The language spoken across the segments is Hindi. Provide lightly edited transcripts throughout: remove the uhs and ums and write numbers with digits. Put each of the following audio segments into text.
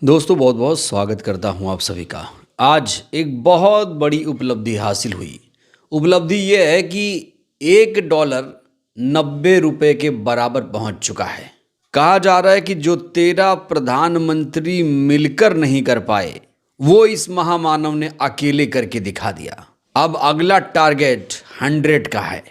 दोस्तों बहुत बहुत स्वागत करता हूं आप सभी का। आज एक बहुत बड़ी उपलब्धि हासिल हुई। उपलब्धि ये है कि $1 90 के बराबर पहुंच चुका है। कहा जा रहा है कि जो 13 प्रधानमंत्री मिलकर नहीं कर पाए वो इस महामानव ने अकेले करके दिखा दिया। अब अगला टारगेट 100 का है।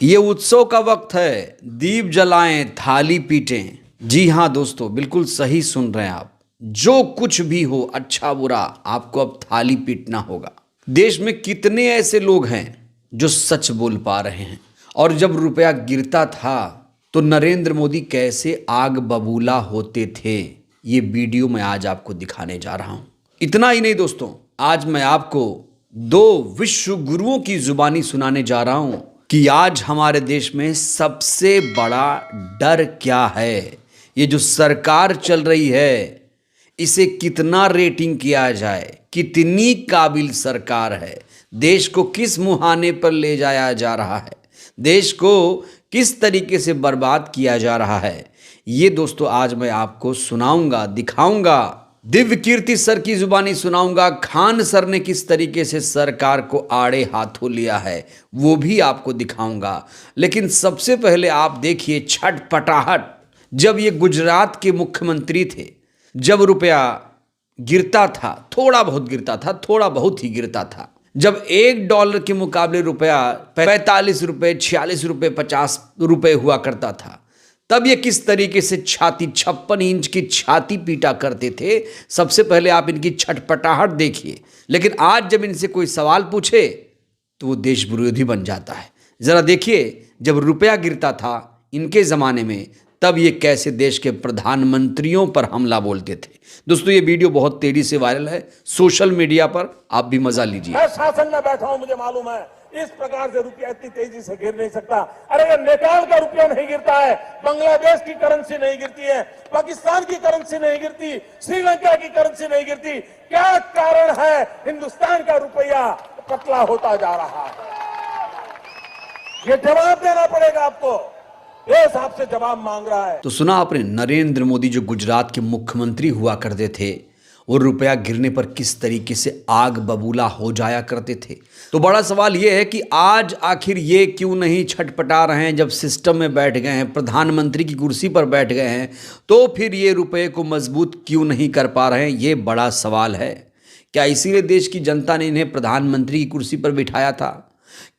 ये उत्सव का वक्त है, दीप जलाएं, थाली पीटें। जी हाँ दोस्तों, बिल्कुल सही सुन रहे हैं आप। जो कुछ भी हो, अच्छा बुरा, आपको अब थाली पीटना होगा। देश में कितने ऐसे लोग हैं जो सच बोल पा रहे हैं। और जब रुपया गिरता था तो नरेंद्र मोदी कैसे आग बबूला होते थे, ये वीडियो मैं आज आपको दिखाने जा रहा हूं। इतना ही नहीं दोस्तों, आज मैं आपको 2 विश्व गुरुओं की जुबानी सुनाने जा रहा हूं कि आज हमारे देश में सबसे बड़ा डर क्या है। ये जो सरकार चल रही है, इसे कितना रेटिंग किया जाए, कितनी काबिल सरकार है, देश को किस मुहाने पर ले जाया जा रहा है, देश को किस तरीके से बर्बाद किया जा रहा है, ये दोस्तों आज मैं आपको सुनाऊंगा, दिखाऊंगा। दिव्य कीर्ति सर की जुबानी सुनाऊंगा। खान सर ने किस तरीके से सरकार को आड़े हाथों लिया है वो भी आपको दिखाऊंगा। लेकिन सबसे पहले आप देखिए छटपटाहट। जब ये गुजरात के मुख्यमंत्री थे, जब रुपया गिरता था, थोड़ा बहुत गिरता था, थोड़ा बहुत ही गिरता था, जब $1 के मुकाबले रुपया 45 रुपये, 46 रुपये, 50 रुपये हुआ करता था, तब ये किस तरीके से छाती, 56 इंच की छाती पीटा करते थे। सबसे पहले आप इनकी छटपटाहट देखिए। लेकिन आज जब इनसे कोई सवाल पूछे तो वो देश विरोधी बन जाता है। जरा देखिए, जब रुपया गिरता था इनके ज़माने में, तब ये कैसे देश के प्रधानमंत्रियों पर हमला बोलते थे। दोस्तों ये वीडियो बहुत तेजी से वायरल है सोशल मीडिया पर, आप भी मजा लीजिए। मैं शासन में बैठा हूं, मुझे मालूम है इस प्रकार से रुपया इतनी तेजी से गिर नहीं सकता। अरे ये नेपाल का रुपया नहीं गिरता है, बांग्लादेश की करेंसी नहीं गिरती है, पाकिस्तान की करेंसी नहीं गिरती, श्रीलंका की करेंसी नहीं गिरती। क्या कारण है हिंदुस्तान का रुपया पतला होता जा रहा है? ये जवाब देना पड़ेगा आपको। देश आपसे जवाब मांग रहा है। तो सुना आपने, नरेंद्र मोदी जो गुजरात के मुख्यमंत्री हुआ करते थे, वो रुपया गिरने पर किस तरीके से आग बबूला हो जाया करते थे। तो बड़ा सवाल ये है कि आज आखिर ये क्यों नहीं छटपटा रहे हैं। जब सिस्टम में बैठ गए हैं, प्रधानमंत्री की कुर्सी पर बैठ गए हैं, तो फिर ये रुपये को मजबूत क्यों नहीं कर पा रहे हैं, ये बड़ा सवाल है। क्या इसीलिए देश की जनता ने इन्हें प्रधानमंत्री की कुर्सी पर बिठाया था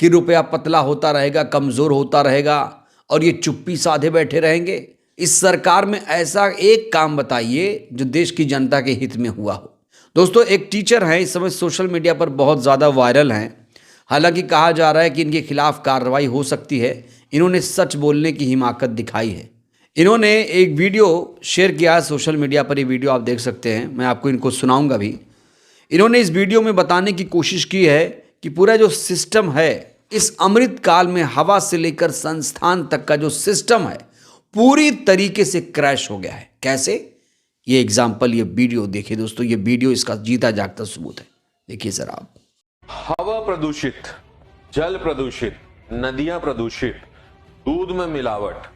कि रुपया पतला होता रहेगा, कमज़ोर होता रहेगा और ये चुप्पी साधे बैठे रहेंगे? इस सरकार में ऐसा एक काम बताइए जो देश की जनता के हित में हुआ हो। दोस्तों एक टीचर हैं, इस समय सोशल मीडिया पर बहुत ज़्यादा वायरल हैं। हालांकि कहा जा रहा है कि इनके खिलाफ कार्रवाई हो सकती है। इन्होंने सच बोलने की हिमाकत दिखाई है। इन्होंने एक वीडियो शेयर किया है सोशल मीडिया पर, ये वीडियो आप देख सकते हैं, मैं आपको इनको सुनाऊंगा भी। इन्होंने इस वीडियो में बताने की कोशिश की है कि पूरा जो सिस्टम है, इस अमृत काल में हवा से लेकर संस्थान तक का जो सिस्टम है पूरी तरीके से क्रैश हो गया है। कैसे? ये एग्जाम्पल, ये वीडियो देखिए दोस्तों। ये वीडियो इसका जीता जागता सबूत है। देखिए सर आप। हवा प्रदूषित, जल प्रदूषित, नदियां प्रदूषित, दूध में मिलावट,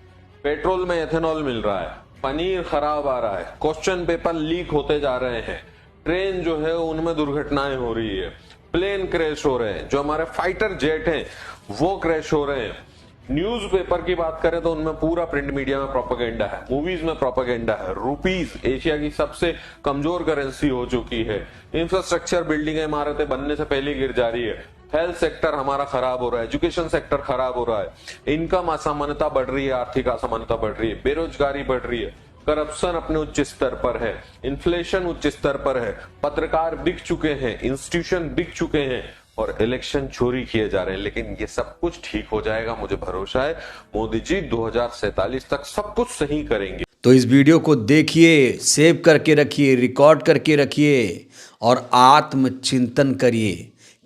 पेट्रोल में एथेनॉल मिल रहा है, पनीर खराब आ रहा है, क्वेश्चन पेपर लीक होते जा रहे हैं, ट्रेन जो है उनमें दुर्घटनाएं हो रही है, प्लेन क्रैश हो रहे हैं, जो हमारे फाइटर जेट हैं वो क्रैश हो रहे हैं। न्यूज़पेपर की बात करें तो उनमें पूरा प्रिंट मीडिया में प्रोपेगेंडा है, मूवीज में प्रोपेगेंडा है। रुपीस एशिया की सबसे कमजोर करेंसी हो चुकी है। इंफ्रास्ट्रक्चर, बिल्डिंगें, इमारतें बनने से पहले गिर जा रही है। हेल्थ सेक्टर हमारा खराब हो रहा है, एजुकेशन सेक्टर खराब हो रहा है, इनकम असमानता बढ़ रही है, आर्थिक असमानता बढ़ रही है, बेरोजगारी बढ़ रही है, करप्शन अपने उच्च स्तर पर है, इन्फ्लेशन उच्च स्तर पर है, पत्रकार बिक चुके हैं, इंस्टीट्यूशन बिक चुके हैं और इलेक्शन चोरी किए जा रहे हैं। लेकिन ये सब कुछ ठीक हो जाएगा, मुझे भरोसा है। मोदी जी 2047 तक सब कुछ सही करेंगे। तो इस वीडियो को देखिए, सेव करके रखिए, रिकॉर्ड करके रखिए और आत्मचिंतन करिए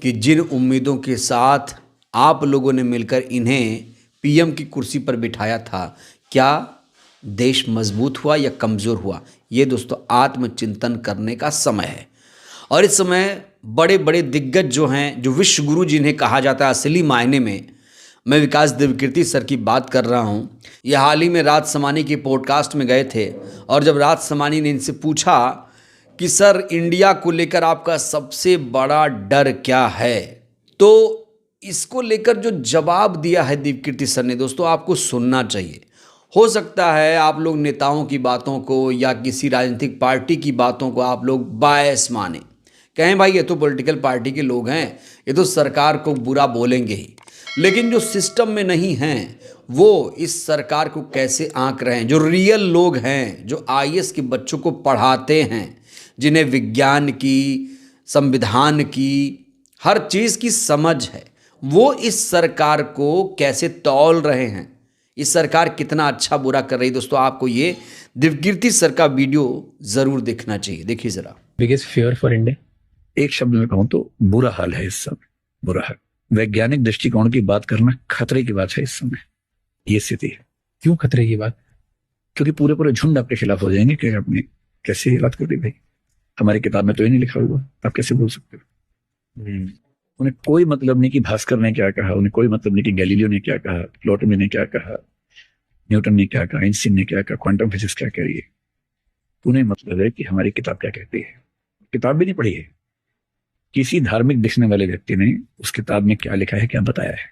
कि जिन उम्मीदों के साथ आप लोगों ने मिलकर इन्हें पीएम की कुर्सी पर बिठाया था, क्या देश मजबूत हुआ या कमज़ोर हुआ? ये दोस्तों आत्मचिंतन करने का समय है। और इस समय बड़े बड़े दिग्गज जो हैं, जो विश्व गुरु जिन्हें कहा जाता है असली मायने में, मैं विकास दिव्यकीर्ति सर की बात कर रहा हूँ। ये हाल ही में राज समानी के पॉडकास्ट में गए थे और जब राज समानी ने इनसे पूछा कि सर इंडिया को लेकर आपका सबसे बड़ा डर क्या है। तो इसको लेकर जो जवाब दिया है दीपकीर्ति सर ने, दोस्तों आपको सुनना चाहिए। हो सकता है आप लोग नेताओं की बातों को या किसी राजनीतिक पार्टी की बातों को आप लोग बायस माने, कहें भाई ये तो पॉलिटिकल पार्टी के लोग हैं, ये तो सरकार को बुरा बोलेंगे ही। लेकिन जो सिस्टम में नहीं हैं वो इस सरकार को कैसे आंक रहे हैं। जो रियल लोग हैं, जो आईएएस के बच्चों को पढ़ाते हैं, जिन्हें विज्ञान की, संविधान की, हर चीज़ की समझ है, वो इस सरकार को कैसे तौल रहे हैं। इस सरकार कितना अच्छा बुरा कर रही है। दोस्तों आपको ये दीपकीर्ति सर का वीडियो ज़रूर देखना चाहिए। देखिए ज़रा। बिगेस्ट फियर फॉर इंडिया, एक शब्द में कहूं तो बुरा हाल है इस समय, बुरा हाल। वैज्ञानिक दृष्टिकोण की बात करना खतरे की बात है इस समय, ये स्थिति है। क्यों खतरे की बात? क्योंकि पूरे पूरे झुंड आपके खिलाफ हो जाएंगे कि आपने कैसे ये बात कर दी भाई, हमारी किताब में तो ये नहीं लिखा हुआ, आप कैसे बोल सकते हो। उन्हें कोई मतलब नहीं कि भास्कर ने क्या कहा, उन्हें कोई मतलब नहीं कि गैलीलियो ने क्या कहा, प्लॉटो ने क्या कहा, न्यूटन ने क्या कहा, आइंस्टीन ने क्या कहा, क्वांटम फिजिक्स क्या कह रही है। उन्हें मतलब है कि हमारी किताब क्या कहती है। किताब भी नहीं पढ़ी है, किसी धार्मिक दिखने वाले व्यक्ति ने उस किताब में क्या लिखा है, क्या बताया है।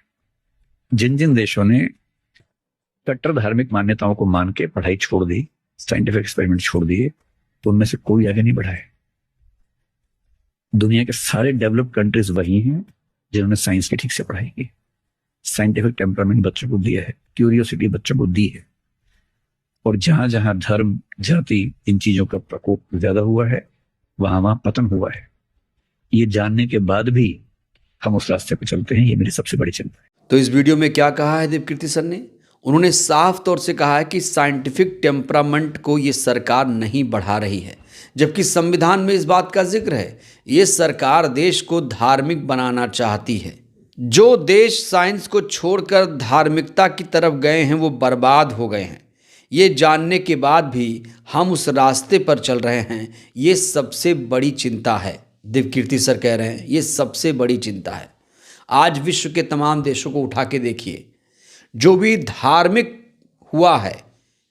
जिन जिन देशों ने कट्टर धार्मिक मान्यताओं को मान के पढ़ाई छोड़ दी, साइंटिफिक एक्सपेरिमेंट छोड़ दिए, तो उनमें से कोई आगे नहीं बढ़ा है। दुनिया के सारे डेवलप्ड कंट्रीज वही हैं जिन्होंने साइंस की ठीक से पढ़ाई की, साइंटिफिक टेम्परामेंट बच्चों को दिया है, क्यूरियोसिटी बच्चों को दी है। और जहां जहां धर्म, जाति, इन चीजों का प्रकोप ज्यादा हुआ है, वहां वहां पतन हुआ है। ये जानने के बाद भी हम उस रास्ते पर चलते हैं, ये मेरी सबसे बड़ी चिंता है। तो इस वीडियो में क्या कहा है दीपकीर्ति सर ने? उन्होंने साफ तौर से कहा है कि साइंटिफिक टेम्परामेंट को ये सरकार नहीं बढ़ा रही है, जबकि संविधान में इस बात का जिक्र है। ये सरकार देश को धार्मिक बनाना चाहती है। जो देश साइंस को छोड़कर धार्मिकता की तरफ गए हैं वो बर्बाद हो गए हैं। ये जानने के बाद भी हम उस रास्ते पर चल रहे हैं, ये सबसे बड़ी चिंता है। दीपकीर्ति सर कह रहे हैं ये सबसे बड़ी चिंता है। आज विश्व के तमाम देशों को उठा के देखिए, जो भी धार्मिक हुआ है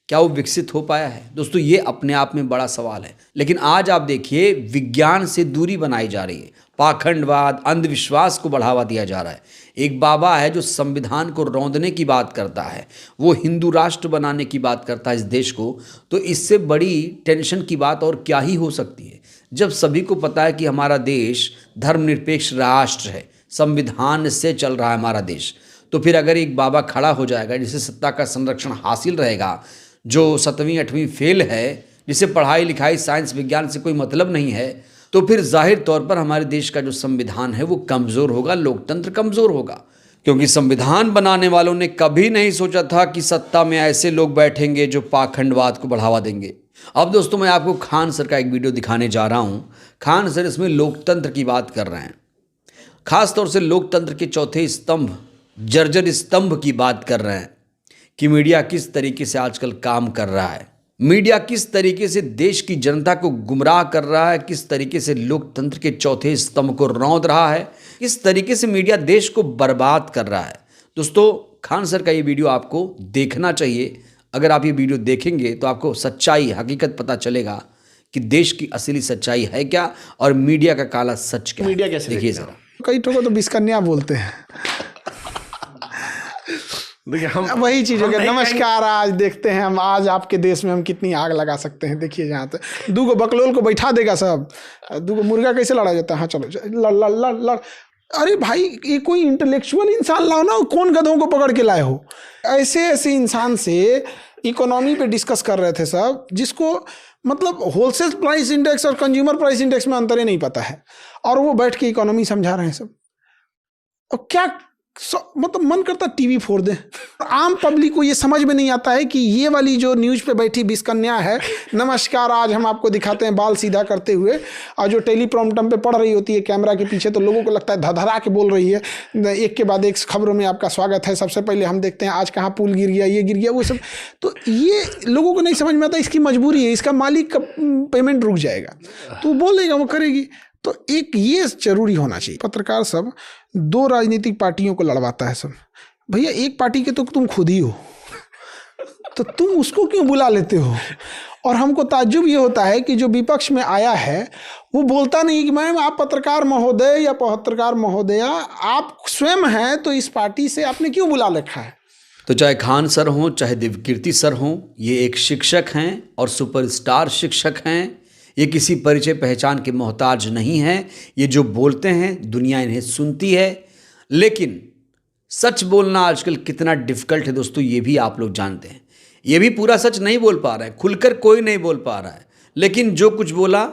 क्या वो विकसित हो पाया है? दोस्तों ये अपने आप में बड़ा सवाल है। लेकिन आज आप देखिए विज्ञान से दूरी बनाई जा रही है, पाखंडवाद, अंधविश्वास को बढ़ावा दिया जा रहा है। एक बाबा है जो संविधान को रौंदने की बात करता है, वो हिंदू राष्ट्र बनाने की बात करता है इस देश को। तो इससे बड़ी टेंशन की बात और क्या ही हो सकती है, जब सभी को पता है कि हमारा देश धर्मनिरपेक्ष राष्ट्र है, संविधान से चल रहा है हमारा देश। तो फिर अगर एक बाबा खड़ा हो जाएगा जिसे सत्ता का संरक्षण हासिल रहेगा, जो 7वीं 8वीं फेल है, जिसे पढ़ाई लिखाई साइंस विज्ञान से कोई मतलब नहीं है, तो फिर जाहिर तौर पर हमारे देश का जो संविधान है वो कमज़ोर होगा, लोकतंत्र कमज़ोर होगा। क्योंकि संविधान बनाने वालों ने कभी नहीं सोचा था कि सत्ता में ऐसे लोग बैठेंगे जो पाखंडवाद को बढ़ावा देंगे। अब दोस्तों मैं आपको खान सर का एक वीडियो दिखाने जा रहा हूँ। खान सर इसमें लोकतंत्र की बात कर रहे हैं, खास तौर से लोकतंत्र के चौथे स्तंभ, जर्जर स्तंभ की बात कर रहे हैं कि मीडिया किस तरीके से आजकल काम कर रहा है, मीडिया किस तरीके से देश की जनता को गुमराह कर रहा है, किस तरीके से लोकतंत्र के चौथे स्तंभ को रौंद रहा है, किस तरीके से मीडिया देश को बर्बाद कर रहा है। दोस्तों खान सर का ये वीडियो आपको देखना चाहिए। अगर आप ये वीडियो देखेंगे तो आपको सच्चाई, हकीकत पता चलेगा कि देश की असली सच्चाई है क्या और मीडिया का काला सच क्या है। मीडिया कैसे देखिए जरा। कई ठोको तो बिस्कन्या बोलते हैं। देखिए हम वही चीज हो गया। नमस्कार, आज देखते हैं हम आज आपके देश में हम कितनी आग लगा सकते हैं। देखिए जहाँ तक दूगो बकलोल को बैठा देगा सब, दूगो मुर्गा कैसे लड़ा जाता है। हाँ चलो लड़ लड़ लड़ लड़। अरे भाई ये कोई इंटेलेक्चुअल इंसान लाओ ना, कौन गधों को पकड़ के लाए हो। ऐसे ऐसे इंसान से इकोनॉमी पे डिस्कस कर रहे थे सब, जिसको मतलब होलसेल प्राइस इंडेक्स और कंज्यूमर प्राइस इंडेक्स में अंतर ही नहीं पता है, और वो बैठ के इकोनॉमी समझा रहे हैं सब। और क्या मतलब मन करता टीवी फोड़ दे। आम पब्लिक को ये समझ में नहीं आता है कि ये वाली जो न्यूज़ पे बैठी बिस्कन्या है, नमस्कार आज हम आपको दिखाते हैं बाल सीधा करते हुए, और जो टेलीप्रॉम्प्टर पे पढ़ रही होती है कैमरा के पीछे, तो लोगों को लगता है धधरा के बोल रही है। एक के बाद एक खबरों में आपका स्वागत है। सबसे पहले हम देखते हैं आज कहाँ पुल गिर गया, ये गिर गया, वो सब। तो ये लोगों को नहीं समझ में आता, इसकी मजबूरी है, इसका मालिक का पेमेंट रुक जाएगा तो बोलेगा, वो करेगी। तो एक ये जरूरी होना चाहिए। पत्रकार सब दो राजनीतिक पार्टियों को लड़वाता है सब। भैया एक पार्टी के तो तुम खुद ही हो, तो तुम उसको क्यों बुला लेते हो? और हमको ताज्जुब ये होता है कि जो विपक्ष में आया है वो बोलता नहीं कि मैम आप पत्रकार महोदय या पत्रकार महोदया, आप स्वयं हैं तो इस पार्टी से आपने क्यों बुला रखा है। तो चाहे खान सर हों, चाहे दिव्यकीर्ति सर हों, ये एक शिक्षक हैं और सुपरस्टार शिक्षक हैं। ये किसी परिचय पहचान के मोहताज नहीं हैं। ये जो बोलते हैं दुनिया इन्हें सुनती है। लेकिन सच बोलना आजकल कितना डिफिकल्ट है दोस्तों, ये भी आप लोग जानते हैं। ये भी पूरा सच नहीं बोल पा रहे हैं, खुलकर कोई नहीं बोल पा रहा है, लेकिन जो कुछ बोला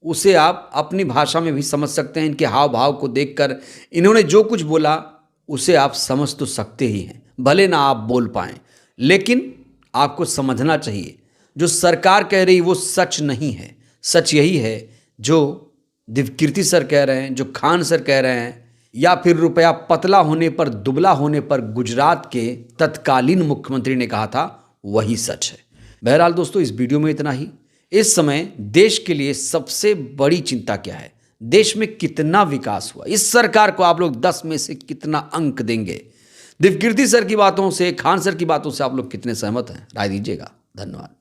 उसे आप अपनी भाषा में भी समझ सकते हैं। इनके हाव भाव को देखकर इन्होंने जो कुछ बोला उसे आप समझ तो सकते ही हैं, भले ना आप बोल पाएं, लेकिन आपको समझना चाहिए जो सरकार कह रही वो सच नहीं है। सच यही है जो दिव्यकीर्ति सर कह रहे हैं, जो खान सर कह रहे हैं, या फिर रुपया पतला होने पर, दुबला होने पर गुजरात के तत्कालीन मुख्यमंत्री ने कहा था, वही सच है। बहरहाल दोस्तों, इस वीडियो में इतना ही। इस समय देश के लिए सबसे बड़ी चिंता क्या है, देश में कितना विकास हुआ, इस सरकार को आप लोग 10 में से कितना अंक देंगे। दिव्यकीर्ति सर की बातों से, खान सर की बातों से आप लोग कितने सहमत हैं, राय दीजिएगा। धन्यवाद।